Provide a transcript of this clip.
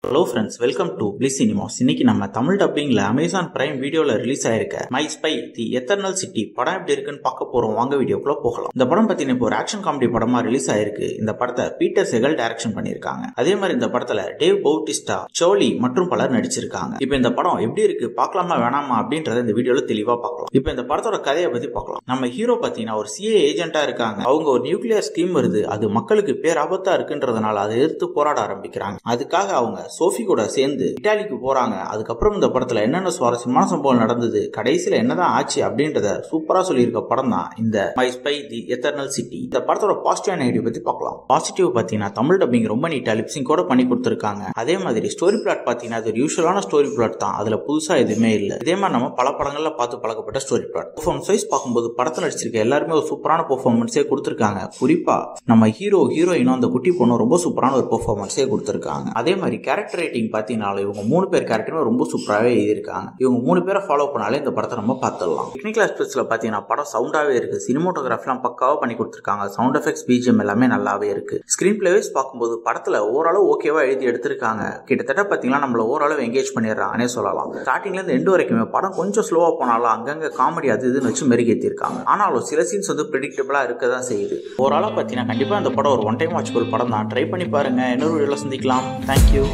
Hello friends, welcome to Bliss Cinemas. இன்னைக்கு நம்ம Tamil டப்பிங்ல Amazon Prime வீடியோல ரிலீஸ் ஆயிருக்க My Spy The Eternal City படம் எப்படி இருக்குன்னு பார்க்க போறோம். வாங்க வீடியோக்குள்ள போகலாம். இந்த படம் பத்தின இப்போ ஒரு ஆக்ஷன் காமெடி படமா ரிலீஸ் ஆயிருக்கு. இந்த படத்தை பீட்டர் செகல் டைரக்ஷன் பண்ணிருக்காங்க. அதே மாதிரி இந்த படத்துல டேவ் பவுட்டிஸ்டா, சோலி மற்றும் பலர் நடிச்சிருக்காங்க. இப்போ இந்த படம் எப்படி இருக்கு, பார்க்கலாமா வேணாமா அப்படின்றத இந்த வீடியோல தெளிவா பார்க்கலாம். இப்போ இந்த படத்தோட கதையை பத்தி பார்க்கலாம். நம்ம ஹீரோ பாத்தீங்கன்னா ஒரு CA ஏஜென்ட்டா இருக்காங்க. அவங்க ஒரு நியூக்ளியர் ஸ்கீம் வருது, அது மக்களுக்கு பேராபத்தா இருக்குன்றதுனால அதை எதிர்த்து போராட ஆரம்பிக்கிறாங்க. அதுக்காக அவங்க சோஃபி கூட சேர்ந்து இட்டாலிக்கு போறாங்க. அதுக்கப்புறம் இந்த படத்துல என்னென்ன சுவாரஸ்யமான சம்பவம் நடந்தது, கடைசியில என்னதான் ஆச்சு அப்படின்றத சூப்பரா சொல்லியிருக்க படம் தான் இந்த my spy the eternal city. இந்த படத்தோட பாசிட்டிவ் நெகட்டிவ் பத்தி பார்க்கலாம். பாசிட்டிவ் பாத்தீங்கன்னா தமிழ் டப்பிங் ரொம்ப நீட்டா லிப்சிங் கூட பண்ணி கொடுத்திருக்காங்க. அதே மாதிரி ஸ்டோரி பிளாட் பாத்தீங்கன்னா அது யூஷுவலான ஸ்டோரி பிளாட் தான், அதுல புதுசா எதுவுமே இல்ல. இதே மாதிரி நம்ம பல படங்கள்ல பார்த்து பழக்கப்பட்ட ஸ்டோரி பிளாட். பெர்ஃபார்மன்ஸ் வைஸ் பார்க்கும்போது படத்துல நடிச்சிருக்க எல்லாருமே ஒரு சூப்பரான பெர்ஃபார்மன்ஸே கொடுத்திருக்காங்க. குறிப்பா நம்ம ஹீரோயினும் அந்த குட்டி பொண்ணும் ரொம்ப சூப்பரான ஒரு பெர்ஃபார்மன்ஸே கொடுத்திருக்காங்க. அதே மாதிரி கேரக்டர் ரைட்டிங் பாத்தீங்கன்னா இவங்க 3 பேர் கேரக்டருமே ரொம்ப சூப்பராகவே எழுதியிருக்காங்க. இவங்க 3 பேரை ஃபாலோ பண்ணாலே இந்த படத்தை நம்ம பார்த்துடலாம். டெக்னிக்கல் ஆஸ்பெக்ட்ஸ்ல பாத்தீங்கன்னா படம் சவுண்டாவே இருக்கு. சினிமோட்டோகிராஃபிலாம் பக்காவா பண்ணி கொடுத்திருக்காங்க. சவுண்ட் எஃபெக்ட்ஸ், BGM எல்லாமே நல்லாவே இருக்கு. ஸ்கிரீன் பிளே வைஸ் பார்க்கும்போது படத்துல ஓரளவு ஓகேவா எழுதி எடுத்திருக்காங்க. கிட்டத்தட்ட பாத்தீங்கன்னா நம்மள ஓரளவு எங்கேஜ் பண்ணிடுறாங்கன்னே சொல்லலாம். ஸ்டார்டிங்ல இருந்து எண்டு வரைக்குமே படம் கொஞ்சம் ஸ்லோவா போனாலும் அங்கங்க காமெடி அது இதுன்னு வச்சு மெருகேற்றிருக்காங்க. ஆனாலும் சில சீன்ஸ் வந்து பிரெடிக்டபிளா இருக்கதான் செய்யுது. ஓரளவு பாத்தீங்கன்னா கண்டிப்பா இந்த படம் ஒரு ஒன் டைம் வாட்சபிள் படம் தான். ட்ரை பண்ணி பாருங்க. இன்னொரு வீடியோல சந்திக்கலாம். தேங்க்யூ.